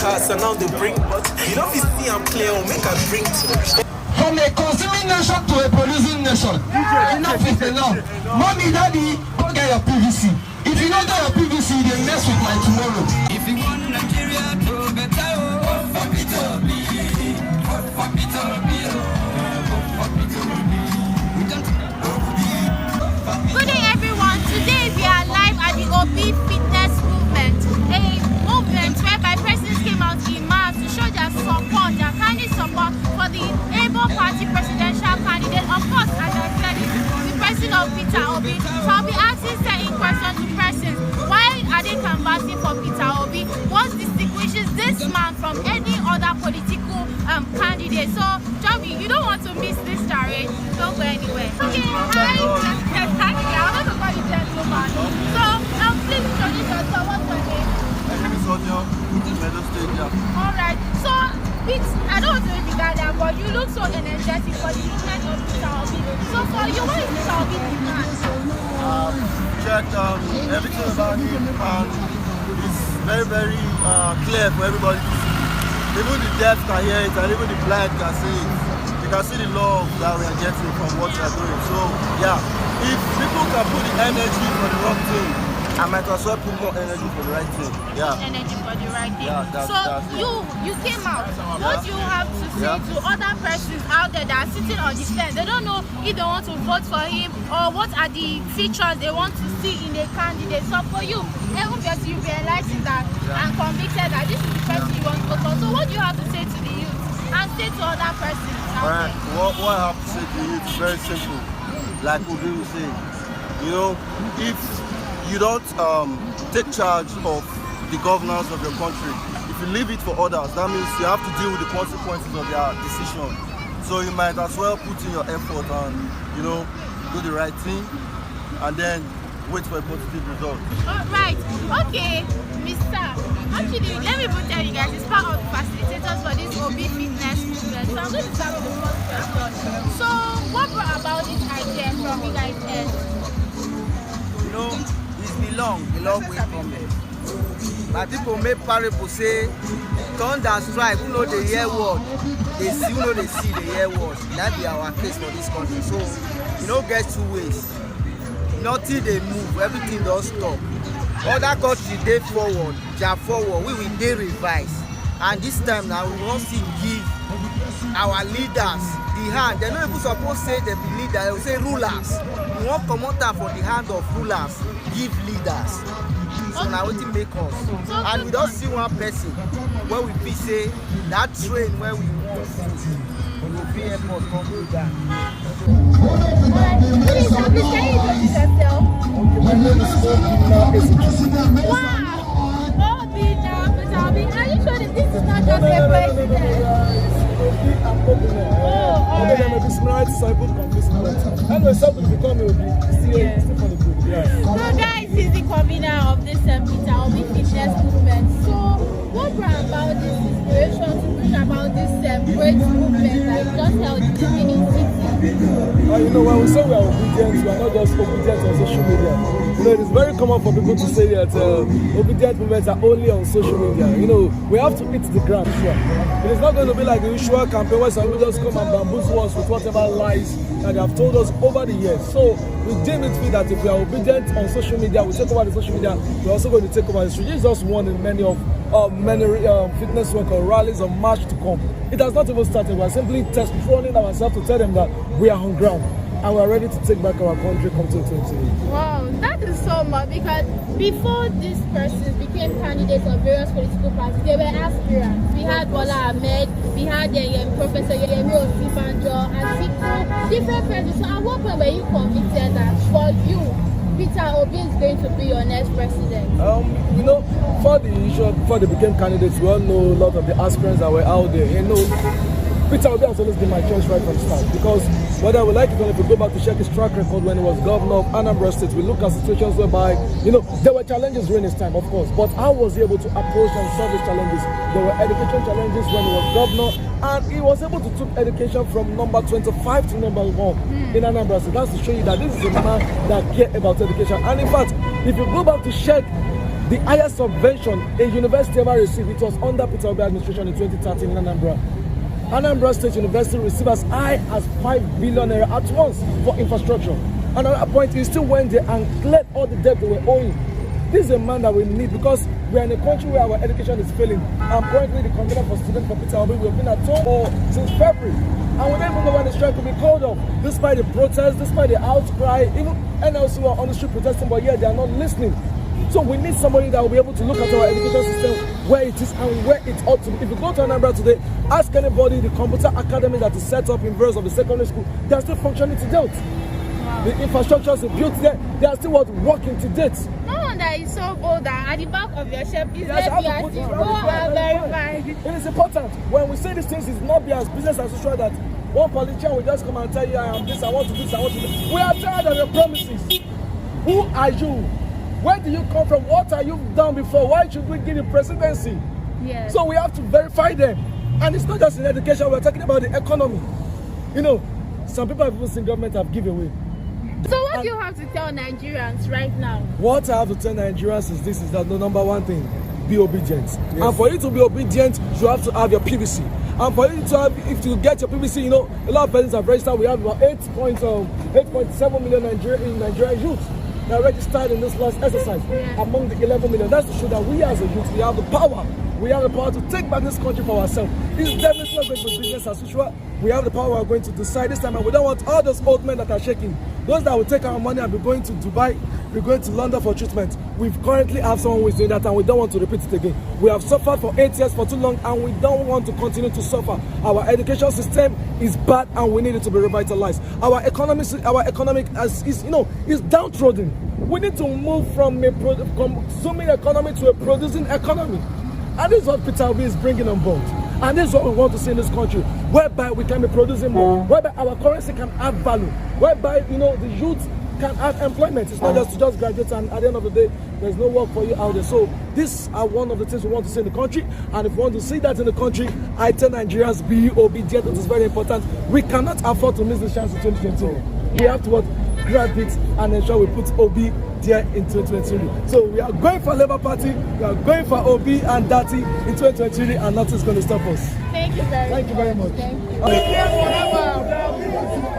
cars and now they bring, but you know if you see I'm clear, make a bring to. From a consuming nation to a producing nation, enough is enough. Mommy, daddy, go get your PVC. If you don't get your PVC, they mess with my tomorrow. If you want Nigeria to better, fuck it up, fuck it up, Good day, everyone. Today we are live at the Obi Fitness Movement, a movement whereby persons came out in mass to show their support, their candid support for the Labour Party presidential candidate. Of course, as I said, the person of Peter Obi. So I'll be asking certain questions to persons. Why are they canvassing for Peter Obi? What distinguishes this man from any other political candidate? So, Joby, you don't want to miss this charade. Don't go anywhere. Okay, hi. I want to call you gentleman. So, please introduce yourself. What's your name? My name is Edo-State. Alright, so I don't want to be Ghana, but you look so energetic for the movement of Peter Obi. So for you, what is Peter Obi demand? Check everything about him, and it's very, very clear for everybody to see. Even the deaf can hear it, and even the blind can see it. You can see the love that we are getting from what we are doing. So yeah, if people can put the energy for the wrong thing, I might as well put more energy for the right thing. Yeah. Energy for the right thing. Yeah, that's you came out. What do you have to say to other persons out there that are sitting on the fence? They don't know if they want to vote for him or what are the features they want to see in a candidate. So for you, obviously you'll be enlightened that and convicted that this is the person you want to vote for. So what do you have to say to the youth and say to other persons? Alright, what I have to say to the youth is very simple. Like Obi was saying, you know, if you don't take charge of the governance of your country, if you leave it for others, that means you have to deal with the consequences of their decision. So you might as well put in your effort and, you know, do the right thing and then wait for a positive result. Right. Okay, Mr. Actually, let me tell you guys, it's part of the facilitators for this Obi Fitness Movement. So I'm going to start with the first question. So what brought about this idea from you guys' end? You know, belong way from there. But people make parable say, thunder strike, who know the hear word, they see, who know they see the hear word. That be our case for this country. So, you know, get two ways. Nothing they move, everything don't stop. Other countries they forward, they are forward, we will they revise. And this time now, we want to give our leaders the hand. They're not even supposed to say they be leaders, they will say rulers. We want to come out for the hand of rulers. Give leaders. So now what it make us. And we don't see one person where we be say that train where we want to will be able to come to that. Please, can you introduce yourself? My name is Obi. Wow! Obi, are you sure that this is not just a president? Anyway, something become Obi. So guys, he's the convener of this Peter Obi Fitness Movement. So what brought about this inspiration to bring about this great movement that just held in the Benin city? You know, when we say we are obedient, we are not just obedient on social media. You know, it is very common for people to say that obedient movements are only on social media. You know, we have to hit the ground, sure. It is not going to be like the usual campaign where some people just come and bamboozle us with whatever lies that they have told us over the years. So we deem it fit that if we are obedient on social media, we take over the social media, we're also going to take over the street. This is just one in many fitness work or rallies or march to come. It has not even started. We are simply trolling ourselves to tell them that we are on ground and we are ready to take back our country come to 2020. Wow, that is so much, because before these persons became candidates of various political parties, they were aspirants. We had Bola Ahmed, we had Professor Yemi Osibanjo, and different persons. So at what point were you convicted that for you, Peter Obi is going to be your next president? You know, before they became candidates, we all know a lot of the aspirants that were out there. You know, Peter Obi has always been my choice right from the start, because whether we like it or not, if we go back to check his track record when he was governor of Anambra State, we look at situations whereby, you know, there were challenges during his time, of course, but how was he able to approach and solve his challenges? There were education challenges when he was governor, and he was able to take education from number 25 to number 1 in Anambra State. That's to show you that this is a man that cares about education. And in fact, if you go back to check The highest subvention a university ever received, it was under Peter Obi administration in 2013 in Anambra. Anambra State University received as high as 5 billion naira at once for infrastructure. And at that point, he still went there and cleared all the debt they were owing. This is a man that we need because we are in a country where our education is failing. I'm currently the convener for students for Peter Obi. We've been at home since February. And we don't even know when the strike will be called off. Despite the protests, despite the outcry, even NLC were on the street protesting, but yet they are not listening. So we need somebody that will be able to look at our education system where it is and where it ought to be. If you go to Anambra today, ask anybody, the computer academy that is set up in various of the secondary school, they are still functioning to date. Wow. The infrastructures are built there, they are still working to date. No one that is so bold that at the back of your shop is let me ask you, go and verify. It is important. When we say these things, it's not be as business as usual that one politician will just come and tell you, I am this, I want to do this, I want to do this. We are tired of your promises. Who are you? Where do you come from? What have you done before? Why should we give you presidency? Yes. So we have to verify them. And it's not just in education, we're talking about the economy. You know, some people have even seen government have given away. So what do you have to tell Nigerians right now? What I have to tell Nigerians is this, is that the number one thing, be obedient. Yes. And for you to be obedient, you have to have your PVC. And for you to have, if you get your PVC, you know, a lot of persons have registered. We have about 8.7 million Nigerian youth that registered in this last exercise among the 11 million. That's to show that we as a youth, we have the power. We have the power to take back this country for ourselves. It's definitely not going to be business as usual. We have the power, we're going to decide this time, and we don't want all those old men that are shaking. Those that will take our money and be going to Dubai, be going to London for treatment. We currently have someone who is doing that, and we don't want to repeat it again. We have suffered for 8 years for too long, and we don't want to continue to suffer. Our education system is bad, and we need it to be revitalized. Our economic is downtrodden. We need to move from a consuming economy to a producing economy. And this is what Peter Obi is bringing on board. And this is what we want to see in this country, whereby we can be producing more, whereby our currency can add value, whereby, you know, the youth can have employment. It's not just to just graduate and at the end of the day, there's no work for you out there. So these are one of the things we want to see in the country. And if we want to see that in the country, I tell Nigerians, be obedient. It is very important. We cannot afford to miss the chance in 2020. We have to grab it and ensure we put Obi there in 2023. So we are going for Labour Party, we are going for Obi and Dati in 2023, and nothing's going to stop us. Thank you very much. Thank you very much. Thank you.